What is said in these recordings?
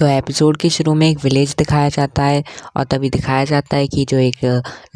तो एपिसोड के शुरू में एक विलेज दिखाया जाता है और तभी दिखाया जाता है कि जो एक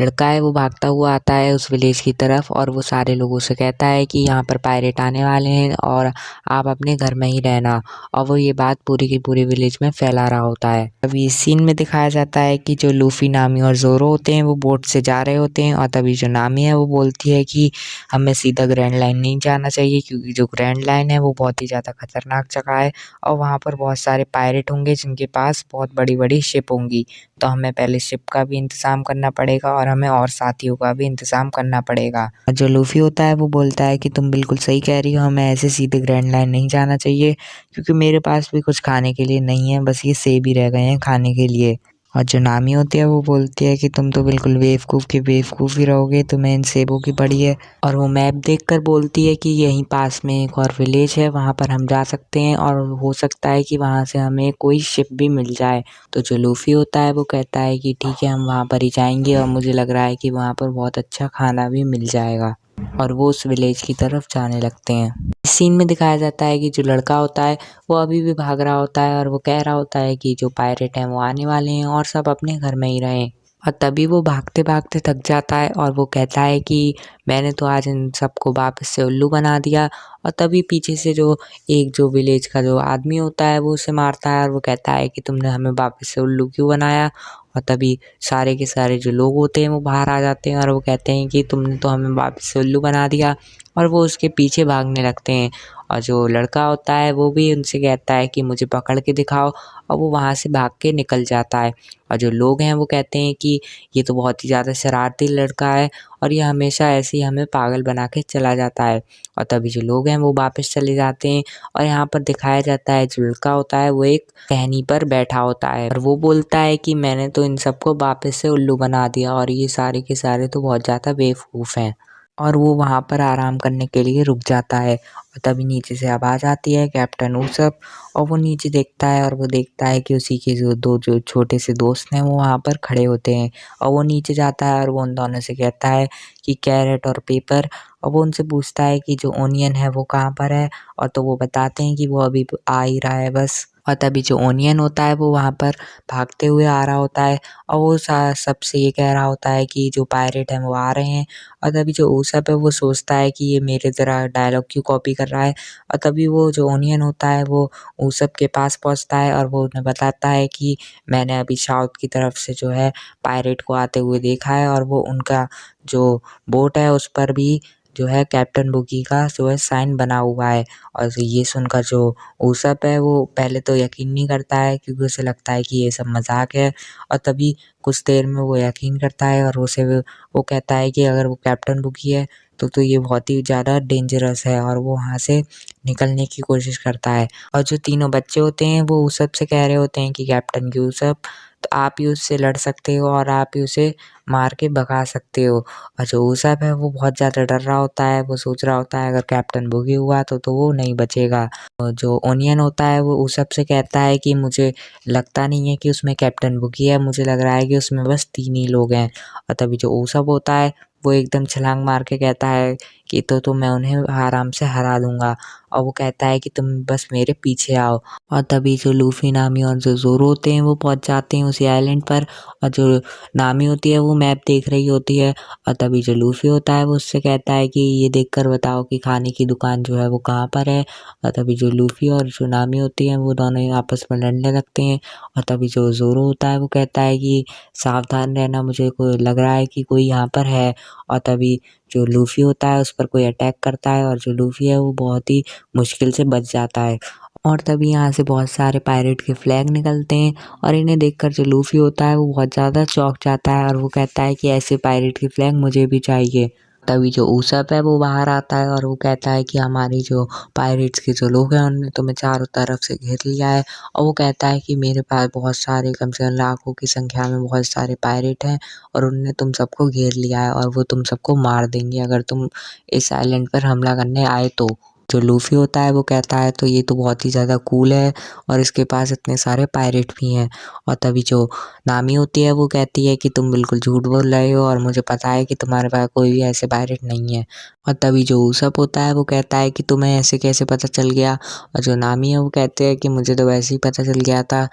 लड़का है वो भागता हुआ आता है उस विलेज की तरफ और वो सारे लोगों से कहता है कि यहाँ पर पायरेट आने वाले हैं और आप अपने घर में ही रहना। और वो ये बात पूरी की पूरी विलेज में फैला रहा होता है। अभी इस सीन में दिखाया जाता है कि जो लूफी, नामी और जोरो होते हैं वो बोट से जा रहे होते हैं और तभी जो नामी है वो बोलती है कि हमें सीधा ग्रैंड लाइन नहीं जाना चाहिए क्योंकि जो ग्रैंड लाइन है वो बहुत ही ज़्यादा खतरनाक जगह है और वहाँ पर बहुत सारे पायरेट होंगे जिनके पास बहुत बड़ी-बड़ी शिप होंगी। तो हमें पहले शिप का भी इंतज़ाम करना पड़ेगा और हमें और साथियों का भी इंतज़ाम करना पड़ेगा। जो लूफ़ी होता है वो बोलता है कि तुम बिल्कुल सही कह रही हो, हमें ऐसे सीधे ग्रैंड लाइन नहीं जाना चाहिए क्योंकि मेरे पास भी कुछ खाने के लिए नहीं है, बस ये सेब ही रह गए हैं खाने के लिए। और जो नामी होती है वो बोलती है कि तुम तो बिल्कुल बेवकूफ़ की बेवकूफ़ ही रहोगे, तुम्हें इन सेबों की पड़ी है। और वो मैप देखकर बोलती है कि यहीं पास में एक और विलेज है, वहाँ पर हम जा सकते हैं और हो सकता है कि वहाँ से हमें कोई शिप भी मिल जाए। तो जो लूफ़ी होता है वो कहता है कि ठीक है, हम वहाँ पर ही जाएंगे और मुझे लग रहा है कि वहाँ पर बहुत अच्छा खाना भी मिल जाएगा। और वो उस विलेज की तरफ जाने लगते हैं। इस सीन में दिखाया जाता है कि जो लड़का होता है वो अभी भी भाग रहा होता है और वो कह रहा होता है कि जो पायरेट हैं वो आने वाले हैं और सब अपने घर में ही रहें। और तभी वो भागते-भागते थक जाता है और वो कहता है कि मैंने तो आज इन सबको वापस से उल्लू बना दिया। और तभी पीछे से जो विलेज का जो आदमी होता है वो उसे मारता है और वो कहता है कि तुमने हमें वापस से उल्लू क्यों बनाया। और तभी सारे के सारे जो लोग होते हैं वो बाहर आ जाते हैं और वो कहते हैं कि तुमने तो हमें वापस से उल्लू बना दिया। और वो उसके पीछे भागने लगते हैं और जो लड़का होता है वो भी उनसे कहता है कि मुझे पकड़ के दिखाओ और वो वहाँ से भाग के निकल जाता है। और जो लोग हैं वो कहते हैं कि ये तो बहुत ही ज़्यादा शरारती लड़का है और ये हमेशा ऐसे ही हमें पागल बना के चला जाता है। और तभी जो लोग हैं वो वापस चले जाते हैं और यहाँ पर दिखाया जाता है जो लड़का होता है वो एक टहनी पर बैठा होता है और वो बोलता है कि मैंने तो इन सबको वापस से उल्लू बना दिया और ये सारे के सारे तो बहुत ज़्यादा बेवकूफ़ हैं। और वो वहाँ पर आराम करने के लिए रुक जाता है और तभी नीचे से आवाज़ आती है कैप्टन ऊसप। और वो नीचे देखता है और वो देखता है कि उसी के जो छोटे से दोस्त हैं वो वहाँ पर खड़े होते हैं। और वो नीचे जाता है और वो उन दोनों से कहता है कि कैरेट और पेपर। और वो उनसे पूछता है कि जो ओनियन है वो कहाँ पर है। और तो वो बताते हैं कि वो अभी आ ही रहा है बस। और तभी जो ओनियन होता है वो वहाँ पर भागते हुए आ रहा होता है और वो सबसे ये कह रहा होता है कि जो पायरेट हैं वो आ रहे हैं। और तभी जो ऊसप है वो सोचता है कि ये मेरे ज़रा डायलॉग क्यों कॉपी कर रहा है। और तभी वो जो ओनियन होता है वो ऊसप के पास पहुँचता है और वो उन्हें बताता है कि मैंने अभी साउथ की तरफ से जो है पायरेट को आते हुए देखा है और वो उनका जो बोट है उस पर भी जो है कैप्टन बुकी का जो है साइन बना हुआ है। और ये सुनकर जो ऊसप है वो पहले तो यकीन नहीं करता है क्योंकि उसे लगता है कि ये सब मजाक है। और तभी कुछ देर में वो यकीन करता है और वो कहता है कि अगर वो कैप्टन बुकी है तो ये बहुत ही ज़्यादा डेंजरस है और वो वहाँ से निकलने की कोशिश करता है। और जो तीनों बच्चे होते हैं वो ऊसप से कह रहे होते हैं कि कैप्टन की ऊसप, तो आप ही उससे लड़ सकते हो और आप ही उसे मार के भगा सकते हो। और जो ऊसप है वो बहुत ज़्यादा डर रहा होता है, वो सोच रहा होता है अगर कैप्टन बुगी हुआ तो वो नहीं बचेगा। और जो ओनियन होता है वो ऊसप से कहता है कि मुझे लगता नहीं है कि उसमें कैप्टन बुगी है, मुझे लग रहा है कि उसमें बस 3 ही लोग हैं। और तभी जो ऊसप होता है वो एकदम छलांग मार के कहता है कि तो मैं उन्हें आराम से हरा दूँगा। और वो कहता है कि तुम बस मेरे पीछे आओ। और तभी जो लूफ़ी, नामी और जो ज़ोरो होते हैं वो पहुँच जाते हैं उसी आइलैंड पर। और जो नामी होती है वो मैप देख रही होती है और तभी जो लूफ़ी होता है वो उससे कहता है कि ये देखकर बताओ कि खाने की दुकान जो है वो कहाँ पर है। और तभी जो लूफ़ी और जो नामी होती है वो दोनों आपस में लड़ने लगते हैं। और तभी जो ज़ोरो होता है वो कहता है कि सावधान रहना, मुझे लग रहा है कि कोई यहाँ पर है। और तभी जो लूफ़ी होता है उस पर कोई अटैक करता है और जो लूफ़ी है वो बहुत ही मुश्किल से बच जाता है। और तभी यहाँ से बहुत सारे पायरेट के फ्लैग निकलते हैं और इन्हें देखकर जो लूफ़ी होता है वो बहुत ज़्यादा चौंक जाता है और वो कहता है कि ऐसे पायरेट के फ्लैग मुझे भी चाहिए। तभी जो ऊसप है वो बाहर आता है और वो कहता है कि हमारी जो पायरेट्स के जो लोग हैं उन्होंने तुम्हें चारों तरफ से घेर लिया है। और वो कहता है कि मेरे पास बहुत सारे, कम से कम लाखों की संख्या में बहुत सारे पायरेट हैं और उन्होंने तुम सबको घेर लिया है और वो तुम सबको मार देंगे अगर तुम इस आइलैंड पर हमला करने आए तो। जो लूफ़ी होता है वो कहता है तो ये तो बहुत ही ज़्यादा कूल है और इसके पास इतने सारे पायरेट भी हैं। और तभी जो नामी होती है वो कहती है कि तुम बिल्कुल झूठ बोल रहे हो और मुझे पता है कि तुम्हारे पास कोई भी ऐसे पायरेट नहीं है। और तभी जो ऊसप होता है वो कहता है कि तुम्हें ऐसे कैसे पता चल गया? और जो नामी है वो कहते हैं कि मुझे तो वैसे ही पता चल गया था।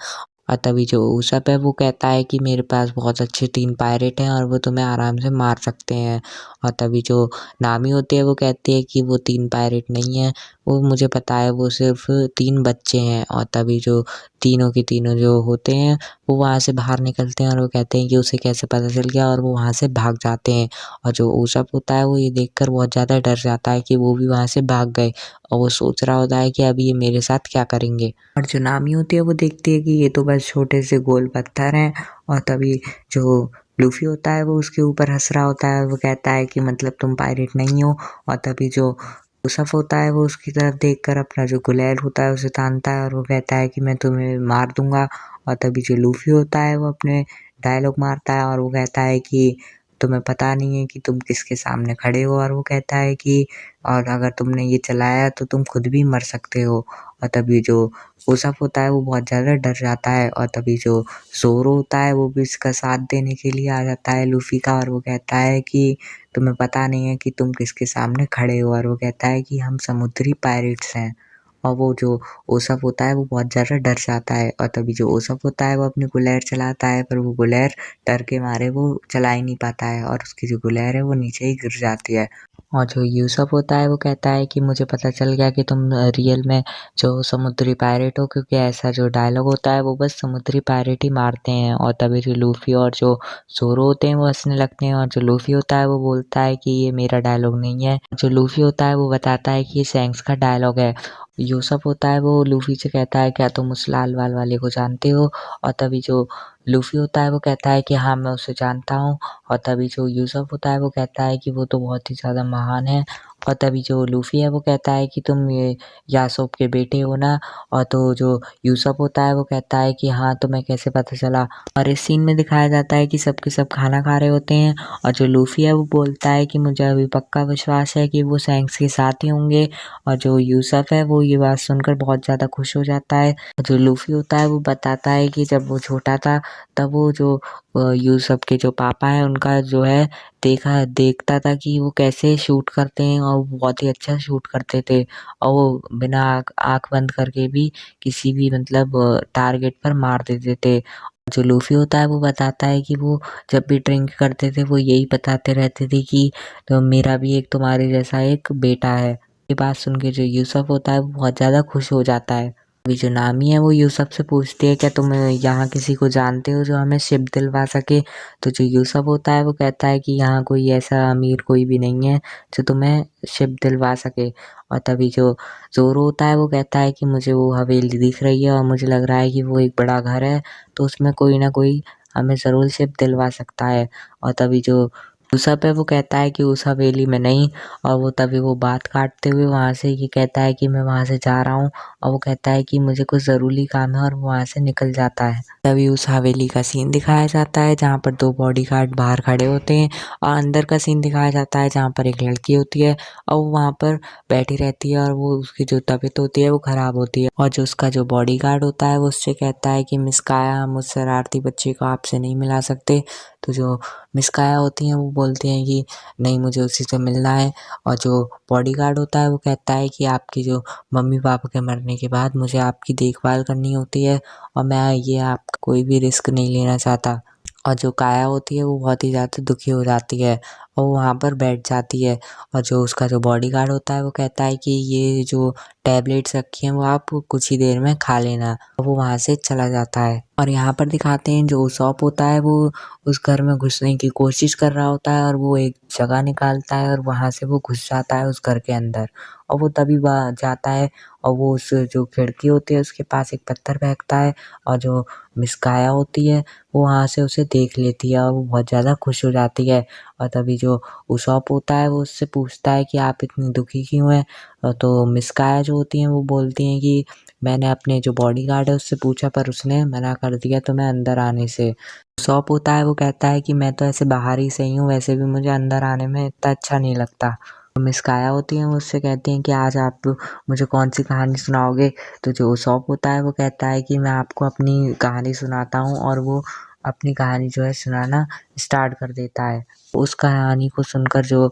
और तभी जो ऊसप है वो कहता है कि मेरे पास बहुत अच्छे 3 पायरेट हैं और वो तुम्हें आराम से मार सकते हैं। और तभी जो नामी होती है वो कहती है कि वो 3 पायरेट नहीं हैं, वो मुझे पता है वो सिर्फ़ 3 बच्चे हैं। और तभी जो तीनों के तीनों जो होते हैं वो वहाँ से बाहर निकलते हैं और वो कहते हैं कि उसे कैसे पता चल गया और वो वहाँ से भाग जाते हैं। और जो ऊसप होता है वो ये देखकर बहुत ज़्यादा डर जाता है कि वो भी वहाँ से भाग गए और वो सोच रहा होता है कि अब ये मेरे साथ क्या करेंगे? और जो नामी होती है वो देखती है कि ये तो बस छोटे से गोल पत्थर हैं। और तभी जो लूफ़ी होता है वो उसके ऊपर हँस रहा होता है, वो कहता है कि मतलब तुम पायरेट नहीं हो। और तभी जो यूसुफ होता है वो उसकी तरफ देखकर अपना जो गुलेल होता है उसे तानता है और वो कहता है कि मैं तुम्हें मार दूँगा। और तभी जो लूफ़ी होता है वो अपने डायलॉग मारता है और वो कहता है कि तुम्हें पता नहीं है कि तुम किसके सामने खड़े हो। और वो कहता है कि और अगर तुमने ये चलाया तो तुम खुद भी मर सकते हो। और तभी जो यूसुफ होता है वो बहुत ज़्यादा डर जाता है और तभी जो ज़ोरो होता है वो भी इसका साथ देने के लिए आ जाता है लूफ़ी का और वो कहता है कि तुम्हें पता नहीं है कि तुम किसके सामने खड़े हो। और वो कहता है कि हम समुद्री पायरेट्स हैं। और वो जो यूसुफ होता है वो बहुत ज़्यादा डर जाता है और तभी जो यूसुफ होता है वो अपनी गुलेर चलाता है पर वो गुलेर डर के मारे वो चला ही नहीं पाता है और उसकी जो गुलेर है वो नीचे ही गिर जाती है। और जो यूसुफ होता है वो कहता है कि मुझे पता चल गया कि तुम रियल में जो समुद्री पायरेट हो, क्योंकि ऐसा जो डायलॉग होता है वो बस समुद्री पायरेट ही मारते हैं। और तभी जो लूफ़ी और जो ज़ोरो होते हैं वो हँसने लगते हैं और जो लूफ़ी होता है वो बोलता है कि ये मेरा डायलॉग नहीं है। जो लूफ़ी होता है वो बताता है कि ये शैंक्स का डायलॉग है। यूसुफ होता है वो लूफ़ी से कहता है क्या तुम उस लाल बाल वाले को जानते हो? और तभी जो लूफ़ी होता है वो कहता है कि हाँ, मैं उसे जानता हूँ। और तभी जो यूसुफ होता है वो कहता है कि वो तो बहुत ही ज़्यादा महान है। और तभी जो लूफ़ी है वो कहता है कि तुम ये यासोब के बेटे हो ना? और तो जो यूसुफ होता है वो कहता है कि हाँ, तुम्हें कैसे पता चला? और इस सीन में दिखाया जाता है कि सब के सब खाना खा रहे होते हैं और जो लूफ़ी है वो बोलता है कि मुझे अभी पक्का विश्वास है कि वो शैंक्स के साथ ही होंगे। और जो यूसुफ है वो ये बात सुनकर बहुत ज़्यादा खुश हो जाता है। जो लूफ़ी होता है वो बताता है कि जब वो छोटा था तब वो जो यूसुफ के जो पापा हैं उनका जो है देखता था कि वो कैसे शूट करते हैं और वो बहुत ही अच्छा शूट करते थे और वो बिना आँख बंद करके भी किसी भी मतलब टारगेट पर मार देते थे। जो लूफ़ी होता है वो बताता है कि वो जब भी ड्रिंक करते थे वो यही बताते रहते थे कि तो मेरा भी एक तुम्हारे जैसा एक बेटा है। ये बात सुन के जो यूसुफ होता है वो बहुत ज़्यादा खुश हो जाता है। अभी जो नामी है वो यूसुफ से पूछती है क्या तुम यहाँ किसी को जानते हो जो हमें शिप दिलवा सके? तो जो यूसुफ होता है वो कहता है कि यहाँ कोई ऐसा अमीर कोई भी नहीं है जो तुम्हें शिप दिलवा सके। और तभी जो ज़ोरो होता है वो कहता है कि मुझे वो हवेली दिख रही है और मुझे लग रहा है कि वो एक बड़ा घर है, तो उसमें कोई ना कोई हमें ज़रूर शिप दिलवा सकता है। और तभी जो यूसुफ है वो कहता है कि उस हवेली में नहीं। और वो तभी वो बात काटते हुए वहाँ से ये कहता है कि मैं वहाँ से जा रहा हूँ और वो कहता है कि मुझे कुछ ज़रूरी काम है और वो वहाँ से निकल जाता है। तभी उस हवेली का सीन दिखाया जाता है जहाँ पर 2 बॉडीगार्ड बाहर खड़े होते हैं और अंदर का सीन दिखाया जाता है जहाँ पर एक लड़की होती है और वो वहाँ पर बैठी रहती है और वो उसकी जो तबीयत होती है वो ख़राब होती है। और जो उसका जो बॉडीगार्ड होता है वो उससे कहता है कि मिस काया, हम उस शरारती बच्चे को आपसे नहीं मिला सकते। तो जो मिस काया होती हैं वो बोलती हैं कि नहीं, मुझे उसी से मिलना है। और जो बॉडीगार्ड होता है वो कहता है कि आपकी जो मम्मी-पापा के मरने के बाद मुझे आपकी देखभाल करनी होती है और मैं ये आपका कोई भी रिस्क नहीं लेना चाहता। और जो काया होती है वो बहुत ही ज़्यादा दुखी हो जाती है और वो वहाँ पर बैठ जाती है। और जो उसका जो बॉडीगार्ड होता है वो कहता है कि ये जो टैबलेट्स रखी हैं वो आप कुछ ही देर में खा लेना। और वो वहाँ से चला जाता है। और यहाँ पर दिखाते हैं जो उसोप होता है वो उस घर में घुसने की कोशिश कर रहा होता है और वो एक जगह निकालता है और वहाँ से वो घुस जाता है उस घर के अंदर। और वो तभी जाता है और वो उस जो खिड़की होती है उसके पास एक पत्थर फेंकता है और जो मिस काया होती है वो वहाँ से उसे देख लेती है और वो बहुत ज़्यादा खुश हो जाती है। और तभी जो उसोप होता है वो उससे पूछता है कि आप इतनी दुखी क्यों हैं? तो मिस काया जो होती हैं वो बोलती हैं कि मैंने अपने जो बॉडीगार्ड है उससे पूछा पर उसने मना कर दिया तुम्हें अंदर आने से। उसोप होता है वो कहता है कि मैं तो ऐसे बाहर ही से ही हूँ, वैसे भी मुझे अंदर आने में इतना अच्छा नहीं लगता। मिस काया होती हैं वो उससे कहती हैं कि आज आप मुझे कौन सी कहानी सुनाओगे। तो जो उसोप होता है वो कहता है कि मैं आपको अपनी कहानी सुनाता हूँ, और वो अपनी कहानी जो है सुनाना स्टार्ट कर देता है। उस कहानी को सुनकर जो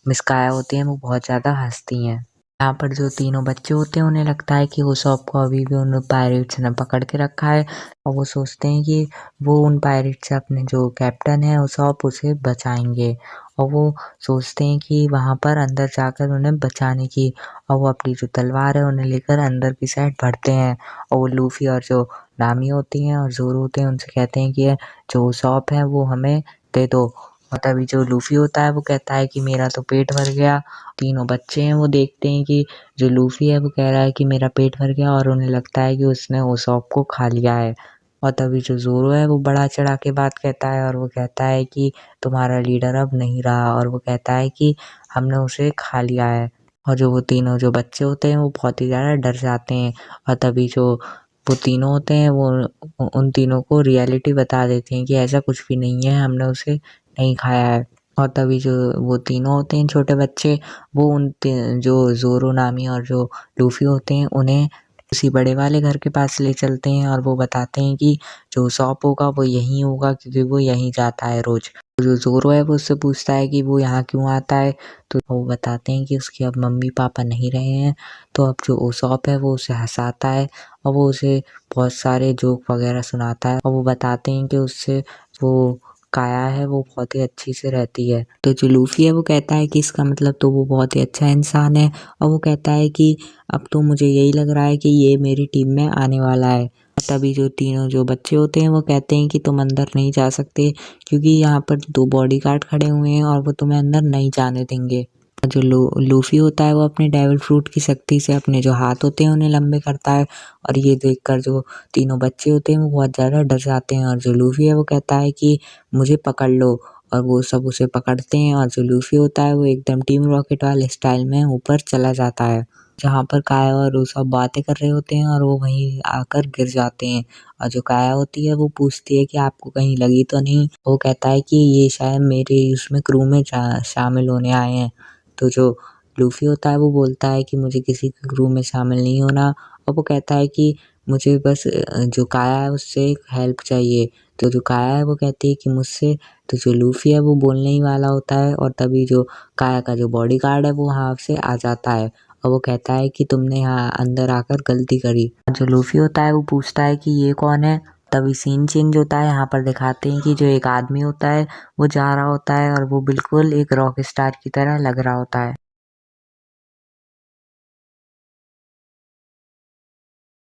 मिस काया होती हैं वो बहुत ज़्यादा हंसती हैं। यहाँ पर जो तीनों बच्चे होते हैं उन्हें लगता है कि उसोप को अभी भी उन पायरेट्स ने पकड़ के रखा है, और वो सोचते हैं कि वो उन पायरेट से अपने जो कैप्टन है उसोप उसे बचाएंगे, और वो सोचते हैं कि वहाँ पर अंदर जाकर उन्हें बचाने की, और वो अपनी जो तलवार है उन्हें लेकर अंदर की साइड बढ़ते हैं, और वो लूफी और जो नामी होती हैं और जोरो होते हैं उनसे कहते हैं कि जो उसोप है वो हमें दे दो। और तभी जो लूफी होता है वो कहता है कि मेरा तो पेट भर गया। तीनों बच्चे हैं वो देखते हैं कि जो लूफी है वो कह रहा है कि मेरा पेट भर गया, और उन्हें लगता है कि उसने उसोप को खा लिया है। और तभी जो जोरो है वो बड़ा चढ़ा के बात कहता है, और वो कहता है कि तुम्हारा लीडर अब नहीं रहा, और वो कहता है कि हमने उसे खा लिया है। और जो वो तीनों जो बच्चे होते हैं वो बहुत ही ज़्यादा डर जाते हैं, और तभी जो वो तीनों होते हैं वो उन तीनों को रियलिटी बता देते हैं कि ऐसा कुछ भी नहीं है, हमने उसे नहीं खाया है। और तभी जो वो तीनों होते हैं छोटे बच्चे, वो जो जोरो, नामी और जो लूफी होते हैं उन्हें किसी बड़े वाले घर के पास ले चलते हैं, और वो बताते हैं कि जो उसोप होगा वो यहीं होगा, क्योंकि वो यहीं जाता है रोज़। जो जोरो है वो उससे पूछता है कि वो यहाँ क्यों आता है, तो वो बताते हैं कि उसके अब मम्मी पापा नहीं रहे हैं। तो अब जो उसोप है वो उसे हँसाता है, और वो उसे बहुत सारे जोक वगैरह सुनाता है, और वो बताते हैं कि उससे वो काया है वो बहुत ही अच्छी से रहती है। तो जो लूफी है वो कहता है कि इसका मतलब तो वो बहुत ही अच्छा इंसान है, और वो कहता है कि अब तो मुझे यही लग रहा है कि ये मेरी टीम में आने वाला है। तभी जो तीनों जो बच्चे होते हैं वो कहते हैं कि तुम अंदर नहीं जा सकते, क्योंकि यहाँ पर 2 बॉडीगार्ड खड़े हुए हैं और वो तुम्हें अंदर नहीं जाने देंगे। जो लूफी होता है वो अपने डेविल फ्रूट की शक्ति से अपने जो हाथ होते हैं उन्हें लंबे करता है, और ये देखकर जो तीनों बच्चे होते हैं वो बहुत ज़्यादा डर जाते हैं। और जो लूफी है वो कहता है कि मुझे पकड़ लो, और वो सब उसे पकड़ते हैं, और जो लूफी होता है वो एकदम टीम रॉकेट वाले स्टाइल में ऊपर चला जाता है, जहाँ पर काया और वो सब बातें कर रहे होते हैं, और वो वहीं आकर गिर जाते हैं। और जो काया होती है वो पूछती है कि आपको कहीं लगी तो नहीं। वो कहता है कि ये शायद मेरे उसमें क्रू में शामिल होने आए हैं। तो जो लूफी होता है वो बोलता है कि मुझे किसी के क्रू में शामिल नहीं होना, और वो कहता है कि मुझे बस जो काया है उससे हेल्प चाहिए। तो जो काया है वो कहती है कि मुझसे। तो जो लूफी है वो बोलने ही वाला होता है, और तभी जो काया का जो बॉडीगार्ड है वो वहाँ से आ जाता है, और वो कहता है कि तुमने यहाँ अंदर आकर गलती करी। जो लूफी होता है वो पूछता है कि ये कौन है। तभी सीन चेंज होता है, यहाँ पर दिखाते हैं कि जो एक आदमी होता है वो जा रहा होता है, और वो बिल्कुल एक रॉक स्टार की तरह लग रहा होता है।